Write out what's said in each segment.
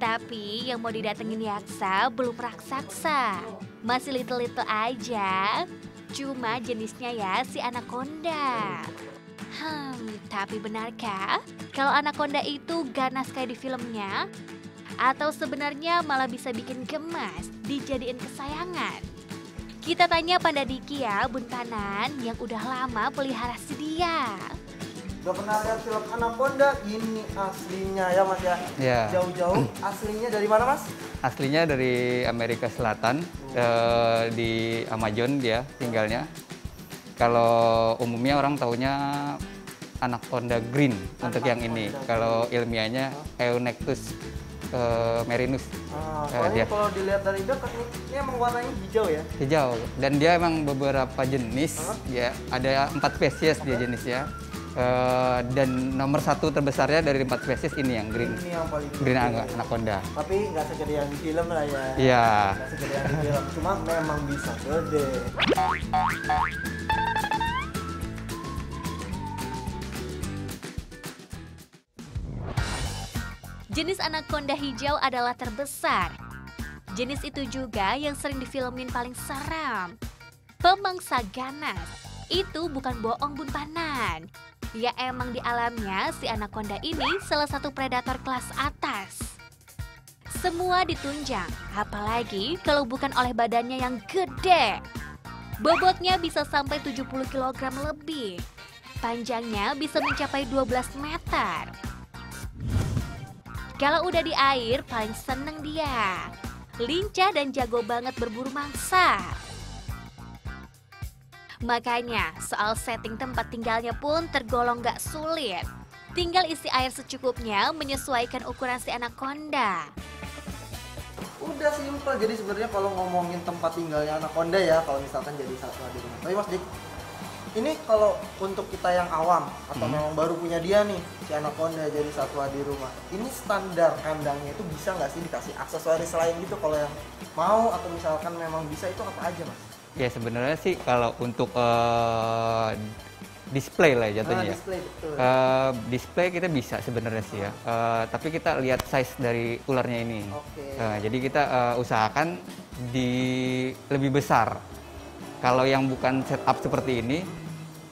Tapi yang mau didatengin yaksa belum raksasa. Masih little-little aja. Cuma jenisnya ya si anaconda. Tapi benarkah kalau anaconda itu ganas kayak di filmnya? Atau sebenarnya malah bisa bikin gemas dijadiin kesayangan? Kita tanya Panda Diki ya, Bun Panan yang udah lama pelihara si dia. Udah pernah lihat film Anaconda? Ini aslinya ya Mas ya? Ya. Jauh-jauh. Aslinya dari mana Mas? Aslinya dari Amerika Selatan, di Amazon dia tinggalnya. Kalau umumnya orang taunya Anaconda green untuk yang ini. Kalau ilmiahnya Eunectus marinus. Kalau dilihat dari dekat ini emang warnanya hijau ya? Hijau. Dan dia emang beberapa jenis, ya ada 4 spesies dia jenisnya. Dan nomor 1 terbesarnya dari 4 spesies ini yang green. Ini yang paling green anaconda. Tapi nggak segede yang di film lah ya. Iya. Nggak segede yang di film, cuma memang bisa gede. Jenis anaconda hijau adalah terbesar. Jenis itu juga yang sering difilmin paling seram. Pemangsa ganas. Itu bukan bohong Bun Panan. Ya emang di alamnya si anaconda ini salah satu predator kelas atas. Semua ditunjang, apalagi kalau bukan oleh badannya yang gede. Bobotnya bisa sampai 70 kg lebih. Panjangnya bisa mencapai 12 meter. Kalau udah di air, paling seneng dia. Lincah dan jago banget berburu mangsa. Makanya, soal setting tempat tinggalnya pun tergolong gak sulit. Tinggal isi air secukupnya menyesuaikan ukuran si anaconda. Udah simpel, jadi sebenarnya kalau ngomongin tempat tinggalnya anaconda ya, kalau misalkan jadi satwa di rumah. Tapi Mas Dik, ini kalau untuk kita yang awam atau memang baru punya dia nih, si anaconda jadi satwa di rumah, ini standar kandangnya itu bisa nggak sih dikasih aksesoris lain gitu kalau yang mau, atau misalkan memang bisa, itu apa aja Mas? Ya sebenarnya sih kalau untuk display lah jatuhnya. Display, betul. Display kita bisa sebenarnya sih ya. Tapi kita lihat size dari ularnya ini. Jadi kita usahakan lebih besar. Kalau yang bukan setup seperti ini,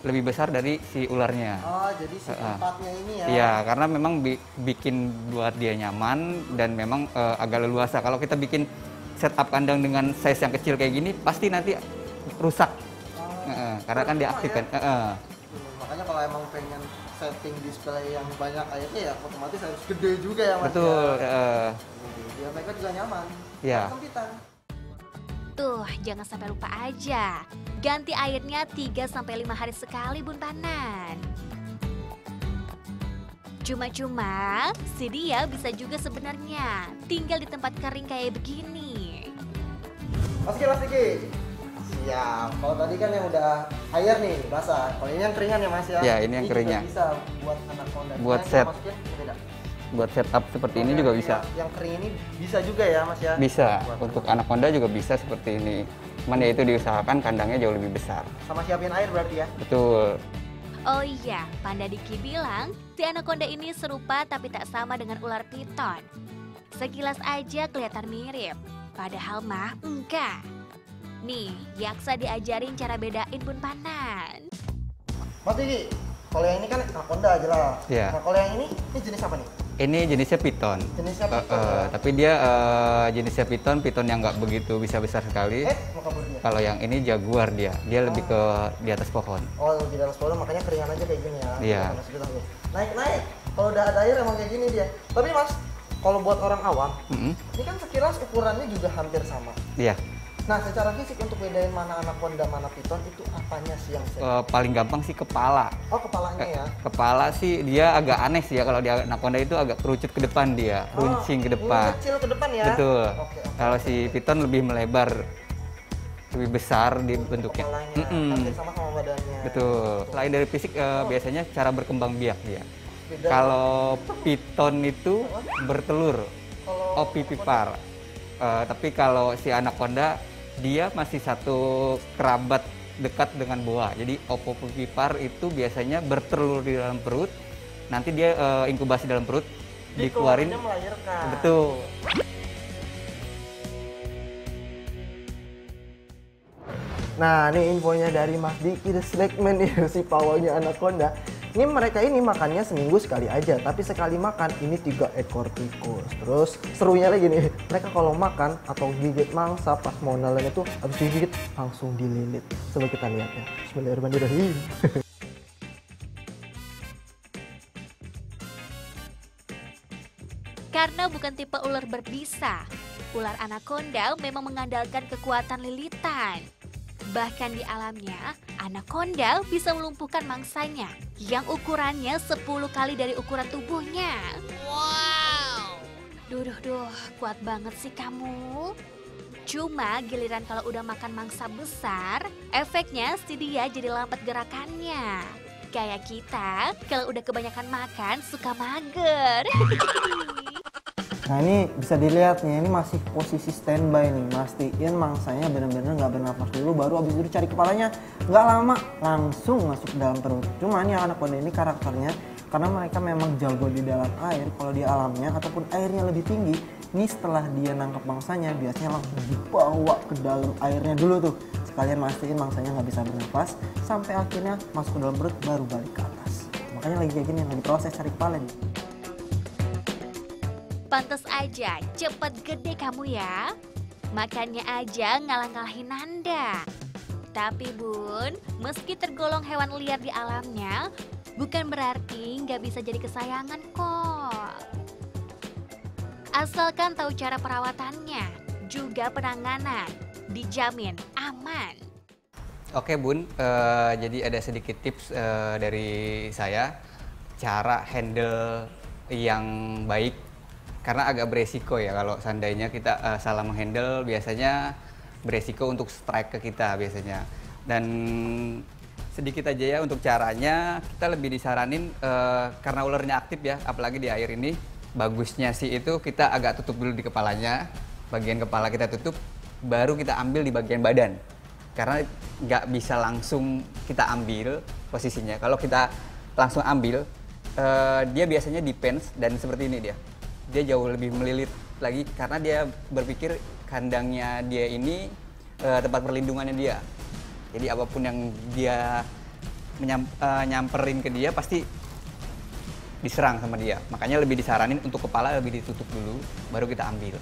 lebih besar dari si ularnya. Jadi si tempatnya ini ya? Iya, karena memang bikin buat dia nyaman dan memang agak leluasa. Kalau kita bikin setup kandang dengan size yang kecil kayak gini, pasti nanti rusak. Karena kan diaktifkan. Ya? Makanya kalau emang pengen setting display yang banyak airnya ya otomatis harus gede juga ya Mas. Betul. Biar mereka juga nyaman. Iya. Tuh, jangan sampai lupa aja. Ganti airnya 3-5 hari sekali Bun Panan. Cuma-cuma, si dia bisa juga sebenarnya tinggal di tempat kering kayak begini. Mas Diki. Siap. Kalau tadi kan yang udah air nih, basah. Kalau ini yang keringan ya Mas ya? Ya, ini yang keringnya. Bisa buat anaconda. Buat set. Buat setup seperti ini juga bisa. Yang kering ini bisa juga ya Mas ya? Bisa. Untuk anaconda juga bisa seperti ini. Cuman ya itu diusahakan kandangnya jauh lebih besar. Sama siapin air berarti ya? Betul. Oh iya, Panda Diki bilang si anaconda ini serupa tapi tak sama dengan ular piton. Sekilas aja kelihatan mirip, padahal mah enggak. Nih, yaksa diajarin cara bedain Bun Panan. Mas Diki, kalau yang ini kan anaconda aja lah. Iya. Nah kalau yang ini jenis apa nih? Ini jenisnya piton. Jenisnya piton ya? Tapi dia jenisnya piton yang nggak begitu bisa besar sekali. Mau kabur dia? Kalau yang ini jaguar dia lebih ke di atas pohon. Oh, di atas pohon, makanya keringan aja kayak gini ya? Iya. Naik-naik, kalau udah ada air emang kayak gini dia. Tapi Mas, kalau buat orang awam, ini kan sekilas ukurannya juga hampir sama. Iya. Nah, secara fisik untuk bedain mana anaconda, mana piton, itu apanya sih yang Paling gampang sih kepala. Oh, kepalanya ya? Kepala sih dia agak aneh sih ya, kalau di anaconda itu agak kerucut ke depan dia, runcing ke depan. Kecil ke depan ya? Betul. Oke. Kalau si piton lebih melebar, lebih besar di bentuknya. Hampir sama badannya. Betul. Selain dari fisik, biasanya cara berkembang biak dia. Beda. Kalau piton itu bertelur, opipipar. Tapi kalau si anaconda dia masih satu kerabat dekat dengan boa. Jadi opopipar itu biasanya bertelur di dalam perut. Nanti dia inkubasi dalam perut, dikeluarin. Melahirkan. Betul. Nah, ini infonya dari Mas Diki The Snackman nih, si pawangnya anaconda. Ini mereka ini makannya seminggu sekali aja, tapi sekali makan ini 3 ekor tikus. Terus serunya lagi nih, mereka kalau makan atau gigit mangsa pas mau nelen itu habis digigit langsung dililit. Coba kita lihat ya. Bismillahirrahmanirrahim. Karena bukan tipe ular berbisa, ular anaconda memang mengandalkan kekuatan lilitan. Bahkan di alamnya, anaconda bisa melumpuhkan mangsanya yang ukurannya 10 kali dari ukuran tubuhnya. Wow! Duh, kuat banget sih kamu. Cuma giliran kalau udah makan mangsa besar, efeknya si dia jadi lambat gerakannya. Kayak kita, kalau udah kebanyakan makan suka mager. Nah ini bisa dilihat nih, ini masih posisi standby nih, mastiin mangsanya benar-benar nggak bernafas dulu, baru abis itu cari kepalanya, nggak lama langsung masuk ke dalam perut. Cuman yang anaconda ini karakternya, karena mereka memang jago di dalam air, kalau di alamnya ataupun airnya lebih tinggi, ini setelah dia nangkep mangsanya biasanya langsung dibawa ke dalam airnya dulu tuh, sekalian mastiin mangsanya nggak bisa bernafas, sampai akhirnya masuk ke dalam perut baru balik ke atas. Makanya lagi kayak gini, lagi proses cari kepala nih. Pantes aja cepet gede kamu ya. Makannya aja ngalah-ngalahin Nanda. Tapi Bun, meski tergolong hewan liar di alamnya, bukan berarti nggak bisa jadi kesayangan kok. Asalkan tahu cara perawatannya, juga penanganan, dijamin aman. Oke Bun, jadi ada sedikit tips dari saya, cara handle yang baik. Karena agak beresiko ya kalau seandainya kita salah menghandle, biasanya beresiko untuk strike ke kita biasanya. Dan sedikit aja ya untuk caranya, kita lebih disaranin karena ularnya aktif ya, apalagi di air ini, bagusnya sih itu kita agak tutup dulu di kepalanya, bagian kepala kita tutup, baru kita ambil di bagian badan. Karena nggak bisa langsung kita ambil posisinya. Kalau kita langsung ambil, dia biasanya depends dan seperti ini dia jauh lebih melilit lagi karena dia berpikir kandangnya dia ini tempat perlindungannya dia. Jadi apapun yang dia nyamperin ke dia pasti diserang sama dia. Makanya lebih disaranin untuk kepala lebih ditutup dulu, baru kita ambil.